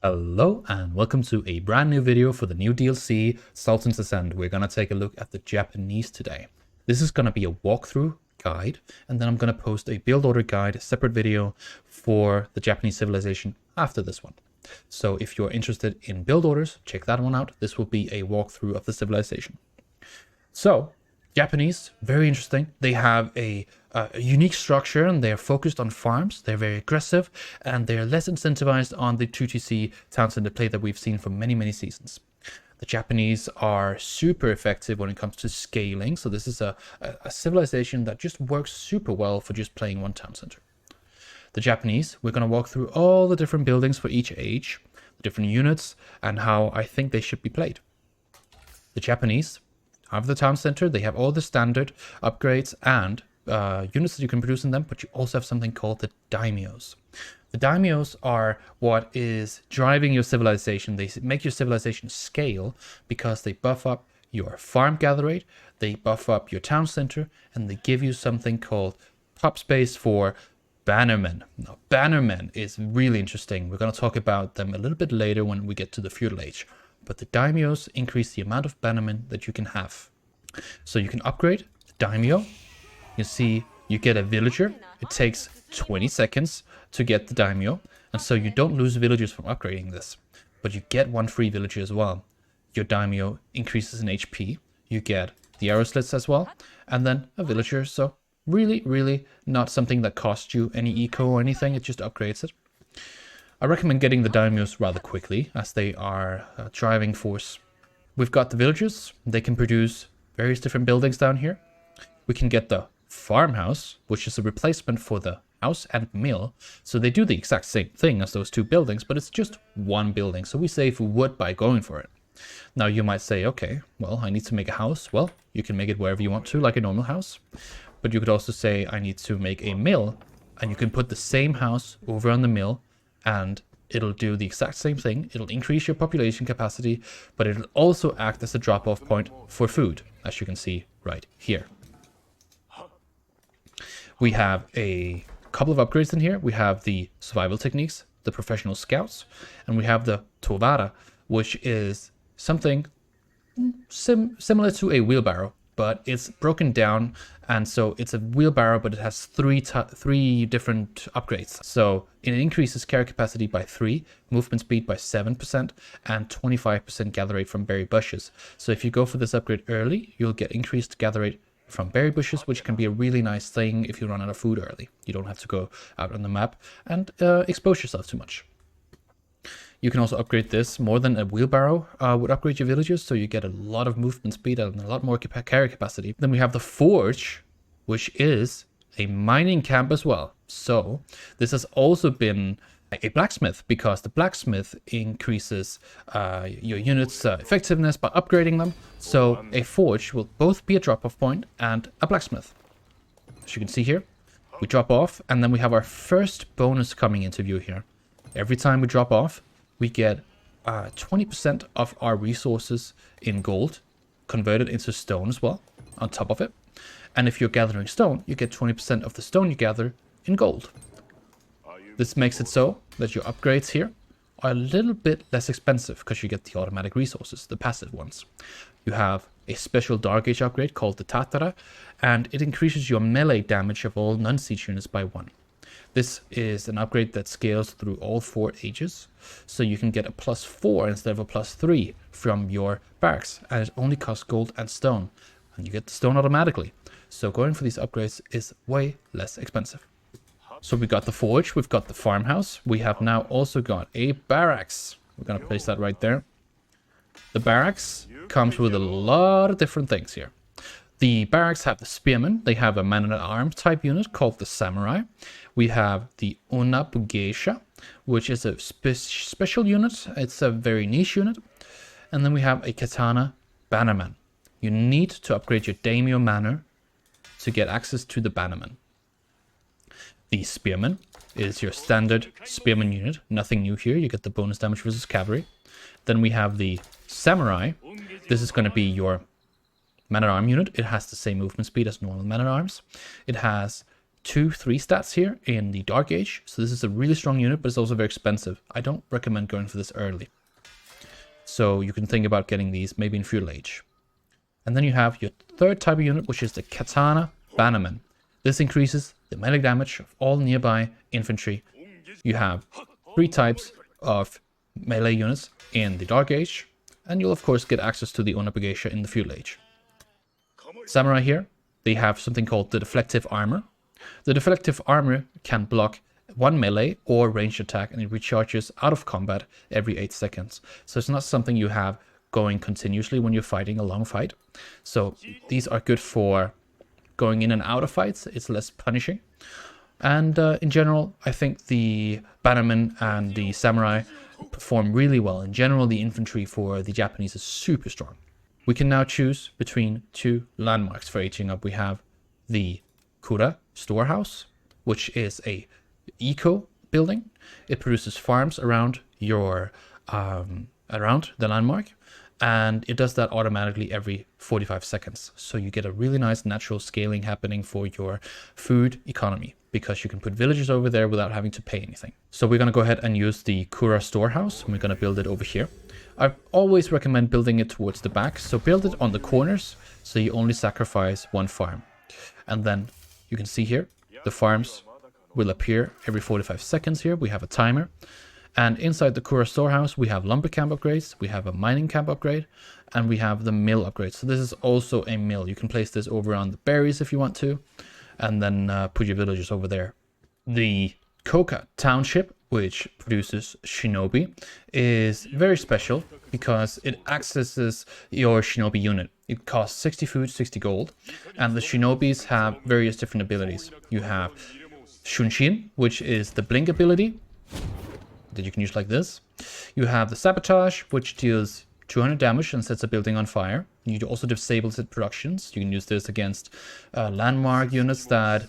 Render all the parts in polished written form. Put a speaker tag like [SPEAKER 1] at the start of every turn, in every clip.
[SPEAKER 1] Hello and welcome to a brand new video for the new DLC, Sultan's Ascent. We're going to take a look at the Japanese today. This is going to be a walkthrough guide, and then I'm going to post a build order guide, a separate video for the Japanese civilization after this one. So if you're interested in build orders, check that one out. This will be a walkthrough of the civilization. So, Japanese, very interesting. They have a unique structure and they're focused on farms. They're very aggressive and they're less incentivized on the 2TC town center play that we've seen for many seasons. The Japanese are super effective when it comes to scaling. So this is a civilization that just works super well for just playing one town center. The Japanese, we're going to walk through all the different buildings for each age, the different units, and how I think they should be played. The Japanese have the town center. They have all the standard upgrades and units that you can produce in them, but you also have something called the Daimyos. The Daimyos are what is driving your civilization. They make your civilization scale because they buff up your farm gather rate, they buff up your town center, and they give you something called pop space for bannermen. Now, bannermen is really interesting. We're going to talk about them a little bit later when we get to the Feudal Age. But the daimyos increase the amount of bannermen that you can have. So you can upgrade the daimyo. You see, you get a villager. It takes 20 seconds to get the daimyo. And so you don't lose villagers from upgrading this. But you get one free villager as well. Your daimyo increases in HP. You get the arrow slits as well. And then a villager. So really not something that costs you any eco or anything. It just upgrades it. I recommend getting the daimyos rather quickly, as they are a driving force. We've got the villagers. They can produce various different buildings down here. We can get the farmhouse, which is a replacement for the house and mill. So they do the exact same thing as those two buildings, but it's just one building. So we save wood by going for it. Now you might say, okay, well, I need to make a house. Well, you can make it wherever you want to, like a normal house. But you could also say, I need to make a mill, and you can put the same house over on the mill, and it'll do the exact same thing. It'll increase your population capacity, but it'll also act as a drop-off point for food, as you can see right here. We have a couple of upgrades in here. We have the survival techniques, the professional scouts, and we have the tovara, which is something similar to a wheelbarrow, but it's broken down, and so it's a wheelbarrow, but it has three different upgrades. So it increases carry capacity by 3, movement speed by 7%, and 25% gather rate from berry bushes. So if you go for this upgrade early, you'll get increased gather rate from berry bushes, which can be a really nice thing if you run out of food early. You don't have to go out on the map and expose yourself too much. You can also upgrade this more than a wheelbarrow would upgrade your villagers, so you get a lot of movement speed and a lot more carry capacity. Then we have the forge, which is a mining camp as well. So this has also been a blacksmith, because the blacksmith increases your units' effectiveness by upgrading them. So a forge will both be a drop-off point and a blacksmith. As you can see here, we drop off, and then we have our first bonus coming into view here. Every time we drop off, we get 20% of our resources in gold converted into stone as well, on top of it. And if you're gathering stone, you get 20% of the stone you gather in gold. This makes it so that your upgrades here are a little bit less expensive because you get the automatic resources, the passive ones. You have a special Dark Age upgrade called the Tatara, and it increases your melee damage of all non-siege units by 1. This is an upgrade that scales through all 4 ages, so you can get a +4 instead of a +3 from your barracks, and it only costs gold and stone, and you get the stone automatically. So going for these upgrades is way less expensive. So we got the forge, we've got the farmhouse, we have now also got a barracks. We're gonna place that right there. The barracks comes with a lot of different things here. The barracks have the spearmen. They have a man-at-arms type unit called the samurai. We have the onabugeisha, which is a special unit. It's a very niche unit. And then we have a katana bannerman. You need to upgrade your daimyo manor to get access to the bannerman. The spearman is your standard spearman unit. Nothing new here. You get the bonus damage versus cavalry. Then we have the samurai. This is going to be your man-at-arm unit. It has the same movement speed as normal man-at-arms. It has 2, 3 stats here in the Dark Age. So this is a really strong unit, but it's also very expensive. I don't recommend going for this early. So you can think about getting these maybe in Feudal Age. And then you have your third type of unit, which is the Katana Bannerman. This increases the melee damage of all nearby infantry. You have 3 types of melee units in the Dark Age, and you'll of course get access to the Onabugeisha in the Feudal Age. Samurai here, they have something called the Deflective Armor. The Deflective Armor can block 1 melee or ranged attack, and it recharges out of combat every 8 seconds. So it's not something you have going continuously when you're fighting a long fight. So these are good for going in and out of fights. It's less punishing. And in general, I think the Bannerman and the Samurai perform really well. In general, the infantry for the Japanese is super strong. We can now choose between 2 landmarks for aging up. We have the Kura Storehouse, which is a eco building. It produces farms around your around the landmark, and it does that automatically every 45 seconds. So you get a really nice natural scaling happening for your food economy, because you can put villagers over there without having to pay anything. So we're going to go ahead and use the Kura Storehouse, and we're going to build it over here. I always recommend building it towards the back, so build it on the corners, so you only sacrifice 1 farm. And then you can see here, the farms will appear every 45 seconds here. We have a timer. And inside the Kura Storehouse, we have lumber camp upgrades, we have a mining camp upgrade, and we have the mill upgrade. So this is also a mill. You can place this over on the berries if you want to, and then put your villagers over there. The Koka Township, which produces shinobi, is very special because it accesses your shinobi unit. It costs 60 food, 60 gold, and the shinobis have various different abilities. You have Shunshin, which is the blink ability that you can use like this. You have the Sabotage, which deals 200 damage and sets a building on fire. You also disable its productions. You can use this against landmark units that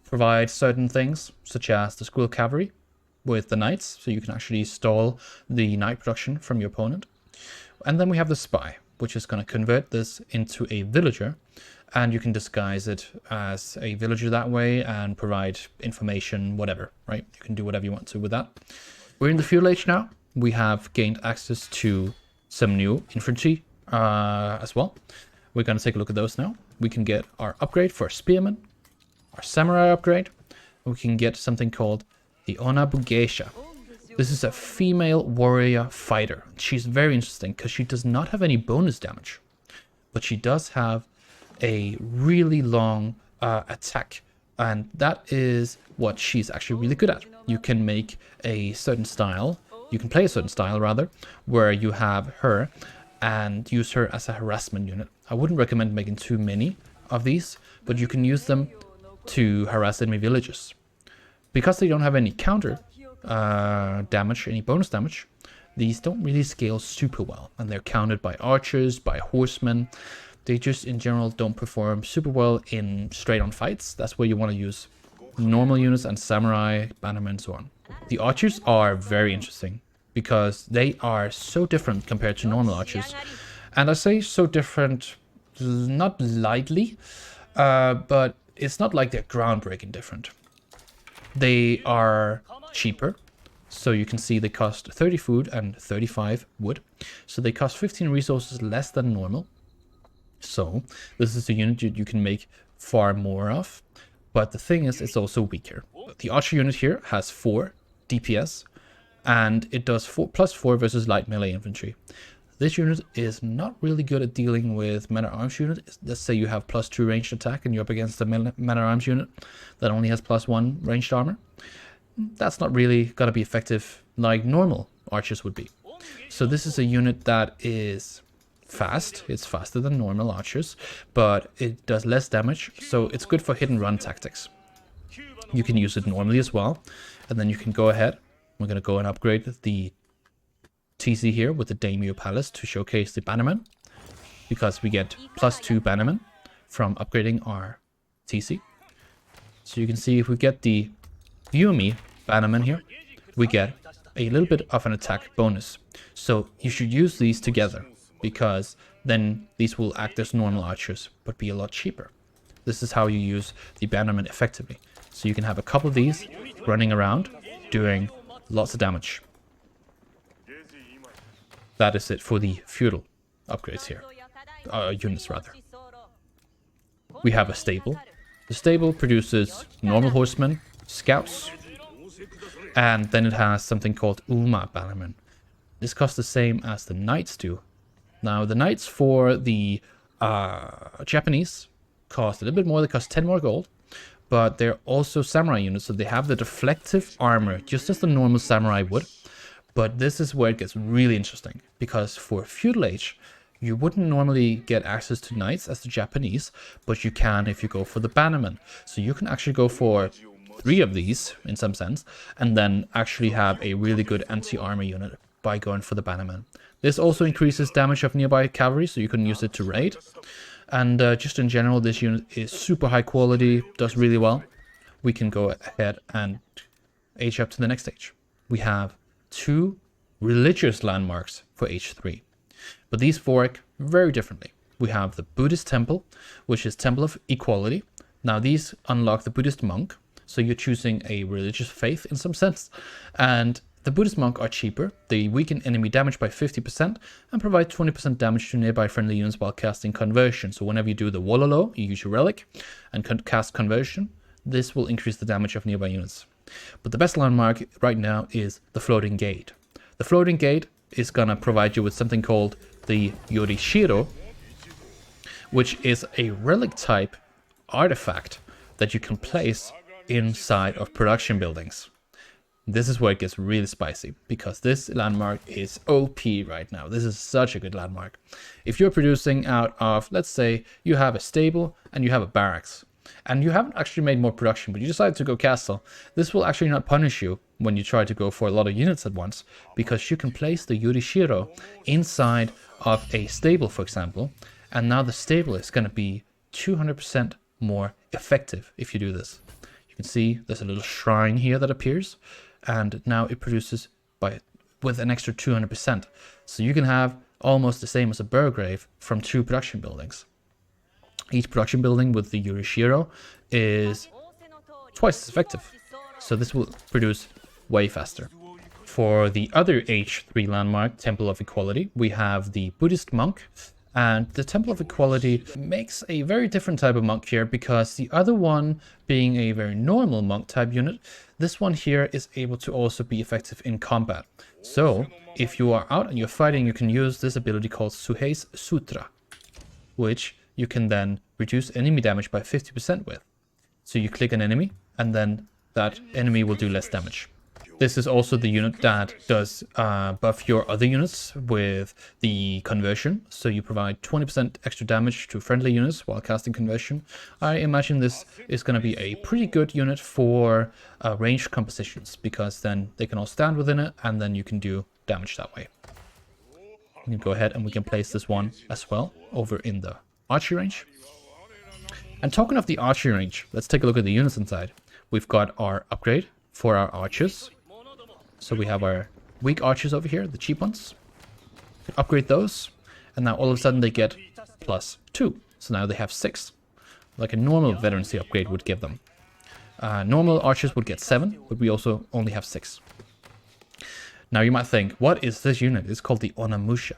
[SPEAKER 1] provide certain things, such as the Squirrel Cavalry with the Knights, so you can actually stall the Knight production from your opponent. And then we have the Spy, which is going to convert this into a villager, and you can disguise it as a villager that way and provide information, whatever, right? You can do whatever you want to with that. We're in the Feudal Age now. We have gained access to some new infantry as well. We're going to take a look at those now. We can get our upgrade for Spearman, our Samurai upgrade. We can get something called the Onabugeisha. This is a female warrior fighter. She's very interesting because she does not have any bonus damage, but she does have a really long attack, and that is what she's actually really good at. You can make a certain style, you can play a certain style rather, where you have her and use her as a harassment unit. I wouldn't recommend making too many of these, but you can use them to harass enemy villages. Because they don't have any counter damage, any bonus damage, these don't really scale super well, and they're countered by archers, by horsemen. They just in general don't perform super well in straight on fights. That's where you want to use normal units and samurai, bannermen, and so on. The archers are very interesting because they are so different compared to normal archers. And I say so different, not lightly, but it's not like they're groundbreaking different. They are cheaper. So you can see they cost 30 food and 35 wood. So they cost 15 resources less than normal. So this is a unit you can make far more of. But the thing is, it's also weaker. The archer unit here has 4 DPS, and it does +4 versus light melee infantry. This unit is not really good at dealing with men-at-arms unit. Let's say you have +2 ranged attack and you're up against a men-at-arms unit that only has +1 ranged armor. That's not really going to be effective like normal archers would be. So this is a unit that is fast. It's faster than normal archers, but it does less damage, so it's good for hit and run tactics. You can use it normally as well, and then you can go ahead. We're going to go and upgrade the TC here with the Daimyo Palace to showcase the bannerman, because we get +2 bannermen from upgrading our TC. So you can see if we get the Yumi bannerman here, we get a little bit of an attack bonus. So you should use these together, because then these will act as normal archers, but be a lot cheaper. This is how you use the bannerman effectively. So you can have a couple of these running around doing lots of damage. That is it for the feudal upgrades here. Units rather. We have a stable. The stable produces normal horsemen, scouts, and then it has something called Uma bannermen. This costs the same as the knights do. Now the knights for the Japanese cost a little bit more. They cost 10 more gold, but they're also samurai units, so they have the deflective armor just as the normal samurai would. But this is where it gets really interesting, because for Feudal Age, you wouldn't normally get access to knights as the Japanese, but you can if you go for the bannermen. So you can actually go for 3 of these, in some sense, and then actually have a really good anti-armor unit by going for the bannermen. This also increases damage of nearby cavalry, so you can use it to raid. And just in general, this unit is super high quality, does really well. We can go ahead and age up to the next stage. We have 2 religious landmarks for Age 3. But these work very differently. We have the Buddhist temple, which is Temple of Equality. Now these unlock the Buddhist monk, so you're choosing a religious faith in some sense. And the Buddhist monk are cheaper. They weaken enemy damage by 50% and provide 20% damage to nearby friendly units while casting conversion. So whenever you do the Wololo, you use your relic and cast conversion. This will increase the damage of nearby units. But the best landmark right now is the Floating Gate. The Floating Gate is gonna provide you with something called the Yorishiro, which is a relic type artifact that you can place inside of production buildings. This is where it gets really spicy, because this landmark is OP right now. This is such a good landmark. If you're producing out of, let's say you have a stable and you have a barracks, and you haven't actually made more production, but you decide to go castle, this will actually not punish you when you try to go for a lot of units at once, because you can place the Yorishiro inside of a stable, for example, and now the stable is going to be 200% more effective if you do this. You can see there's a little shrine here that appears, and now it produces with an extra 200%. So you can have almost the same as a Burgrave from 2 production buildings. Each production building with the Yorishiro is twice as effective. So this will produce way faster. For the other Age 3 landmark, Temple of Equality, we have the Buddhist monk. And the Temple of Equality makes a very different type of monk here, because the other one being a very normal monk type unit, this one here is able to also be effective in combat. So if you are out and you're fighting, you can use this ability called Suhei's Sutra, which you can then reduce enemy damage by 50% with. So you click an enemy and then that enemy will do less damage. This is also the unit that does buff your other units with the conversion. So you provide 20% extra damage to friendly units while casting conversion. I imagine this is going to be a pretty good unit for ranged compositions, because then they can all stand within it and then you can do damage that way. We can go ahead and we can place this one as well over in the archery range. And talking of the archery range, let's take a look at the units inside. We've got our upgrade for our archers. So we have our weak archers over here, the cheap ones. Upgrade those, and now all of a sudden they get +2. So now they have 6, like a normal veterancy upgrade would give them. Normal archers would get 7, but we also only have 6. Now you might think, what is this unit? It's called the Onamusha.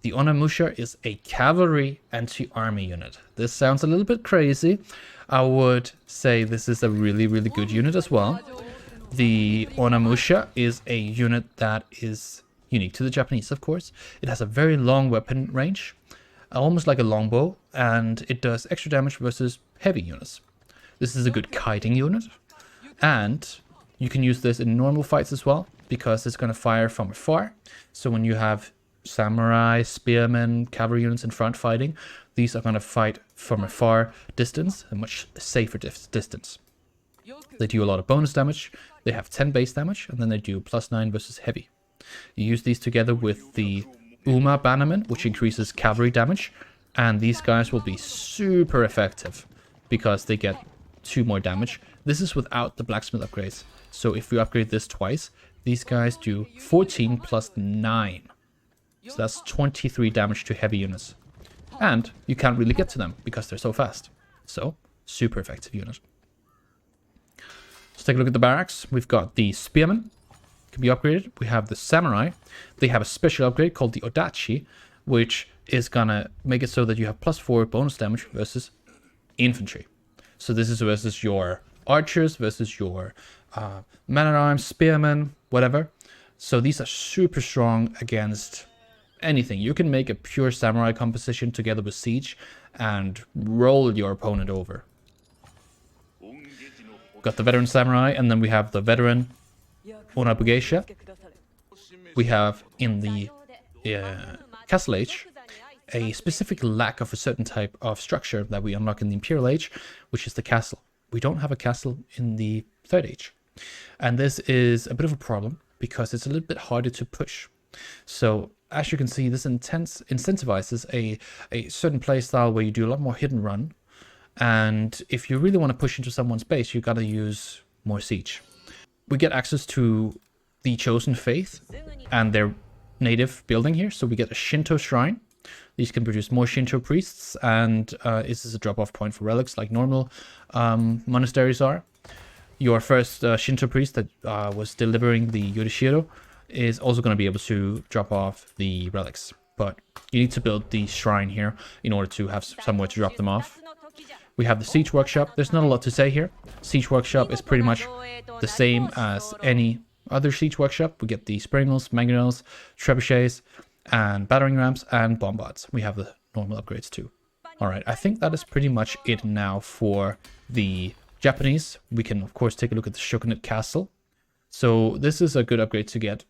[SPEAKER 1] The Onamusha is a cavalry anti-army unit. This sounds a little bit crazy. I would say this is a really, really good unit as well. The Onamusha is a unit that is unique to the Japanese, of course. It has a very long weapon range, almost like a longbow, and it does extra damage versus heavy units. This is a good kiting unit, and you can use this in normal fights as well, because it's going to fire from afar. So when you have samurai, spearmen, cavalry units in front fighting, these are going to fight from a far distance, a much safer distance. They do a lot of bonus damage. They have 10 base damage, and then they do +9 versus heavy. You use these together with the Uma bannerman, which increases cavalry damage, and these guys will be super effective because they get 2 more damage. This is without the blacksmith upgrades. So if we upgrade this twice, these guys do 14 + 9. So that's 23 damage to heavy units. And you can't really get to them because they're so fast. So, super effective unit. Let's take a look at the barracks. We've got the spearmen, can be upgraded. We have the samurai. They have a special upgrade called the odachi, which is gonna make it so that you have +4 bonus damage versus infantry. So this is versus your archers, versus your man-at-arms, spearmen, whatever. So these are super strong against anything. You can make a pure samurai composition together with siege and roll your opponent over. Got the veteran samurai, and then we have the veteran Onabugeisha. We have in the Castle Age a specific lack of a certain type of structure that we unlock in the Imperial Age, which is the castle. We don't have a castle in the Third Age. And this is a bit of a problem because it's a little bit harder to push. So as you can see, this incentivizes a certain play style where you do a lot more hit and run. And if you really want to push into someone's base, you got to use more siege. We get access to the Chosen Faith and their native building here. So we get a Shinto shrine. These can produce more Shinto priests, and this is a drop-off point for relics like normal monasteries are. Your first Shinto priest that was delivering the Yorishiro is also going to be able to drop off the relics. But you need to build the shrine here in order to have somewhere to drop them off. We have the Siege Workshop. There's not a lot to say here. Siege Workshop is pretty much the same as any other Siege Workshop. We get the Springles, Mangonels, Trebuchets, and Battering Rams, and Bombards. We have the normal upgrades too. Alright, I think that is pretty much it now for the Japanese. We can, of course, take a look at the Shogunate Castle. So this is a good upgrade to get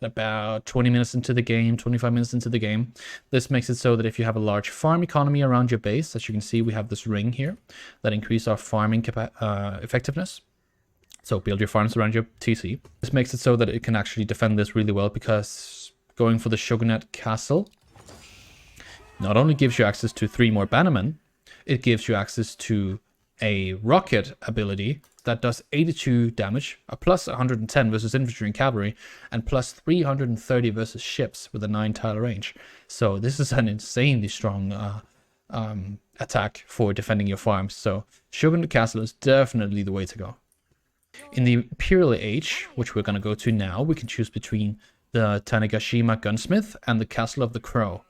[SPEAKER 1] about 20 minutes into the game, 25 minutes into the game. This makes it so that if you have a large farm economy around your base, as you can see, we have this ring here that increase our farming effectiveness. So build your farms around your TC. This makes it so that it can actually defend this really well, because going for the Shogunate Castle not only gives you access to 3 more bannermen, it gives you access to a rocket ability that does 82 damage, a plus 110 versus infantry and cavalry, and plus 330 versus ships with a 9-tile range. So this is an insanely strong attack for defending your farms. So Shogunate Castle is definitely the way to go. In the Imperial Age, which we're going to go to now, we can choose between the Tanegashima Gunsmith and the Castle of the Crow.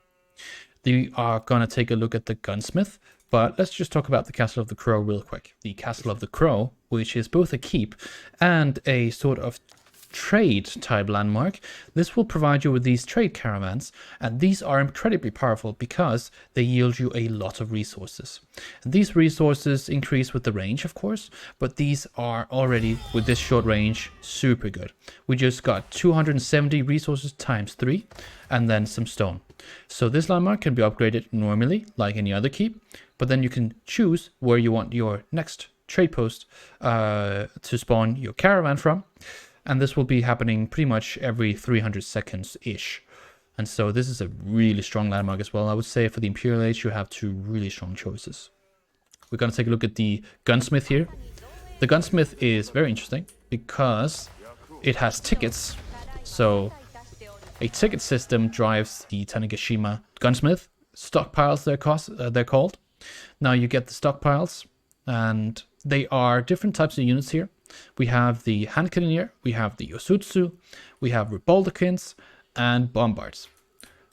[SPEAKER 1] We are going to take a look at the Gunsmith, but let's just talk about the Castle of the Crow real quick. The Castle of the Crow, which is both a keep and a sort of trade type landmark. This will provide you with these trade caravans, and these are incredibly powerful because they yield you a lot of resources. And these resources increase with the range, of course, but these are already, with this short range, super good. We just got 270 resources times 3 and then some stone. So this landmark can be upgraded normally like any other keep, but then you can choose where you want your next trade post to spawn your caravan from. And this will be happening pretty much every 300 seconds-ish. And so this is a really strong landmark as well. I would say for the Imperial Age, you have 2 really strong choices. We're going to take a look at the Gunsmith here. The Gunsmith is very interesting because it has tickets. So a ticket system drives the Tanegashima Gunsmith. Stockpiles, they're called. Now you get the stockpiles, and they are different types of units here. We have the hand cannoneer, we have the Yosutsu, we have Rebaldakins, and Bombards.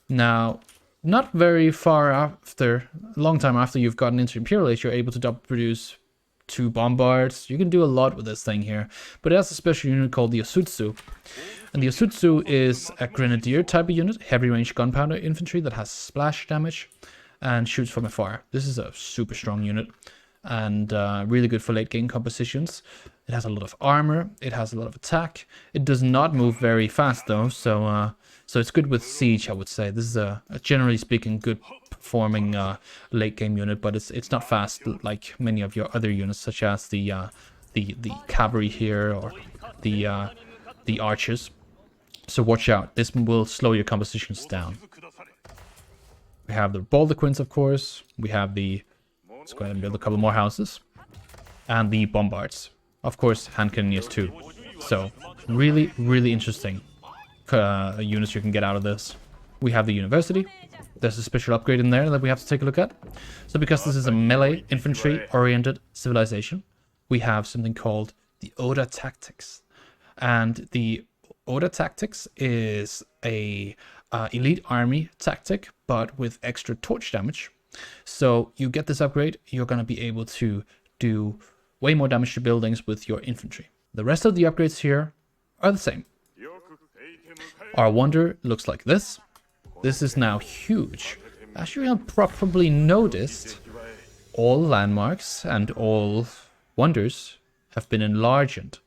[SPEAKER 1] Now, not very far after, a long time after you've gotten into Imperial Age, you're able to double produce 2 Bombards. You can do a lot with this thing here, but it has a special unit called the Yosutsu. And the Yosutsu is a grenadier type of unit, heavy range gunpowder infantry that has splash damage and shoots from afar. This is a super strong unit and really good for late game compositions. It has a lot of armor, it has a lot of attack. It does not move very fast though, so it's good with siege, I would say. This is a generally speaking good performing late game unit, but it's not fast like many of your other units, such as the cavalry here or the archers. So watch out, this will slow your compositions down. We have the Baldaquins, of course. We have the, let's go ahead and build a couple more houses, and the Bombards. Of course, hand cannoneers too. So really, really interesting units you can get out of this. We have the University. There's a special upgrade in there that we have to take a look at. So because this is a melee infantry oriented civilization, we have something called the Oda Tactics. And the Oda Tactics is a elite army tactic, but with extra torch damage. So you get this upgrade, you're going to be able to do way more damage to buildings with your infantry. The rest of the upgrades here are the same. Our wonder looks like this. This is now huge. As you have probably noticed, all landmarks and all wonders have been enlarged.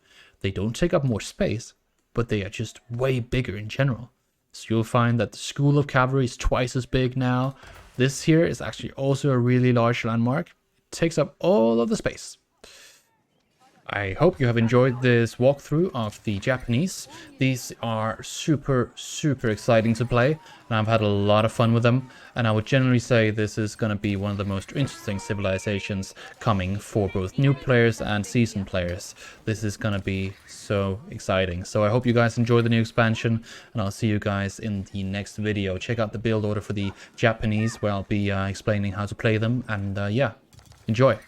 [SPEAKER 1] They don't take up more space, but they are just way bigger in general. So you'll find that the School of Cavalry is twice as big now. This here is actually also a really large landmark. It takes up all of the space. I hope you have enjoyed this walkthrough of the Japanese. These are super exciting to play, and I've had a lot of fun with them. And I would generally say this is going to be one of the most interesting civilizations coming for both new players and seasoned players. This is going to be so exciting. So I hope you guys enjoy the new expansion, and I'll see you guys in the next video. Check out the build order for the Japanese, where I'll be explaining how to play them, and yeah, enjoy.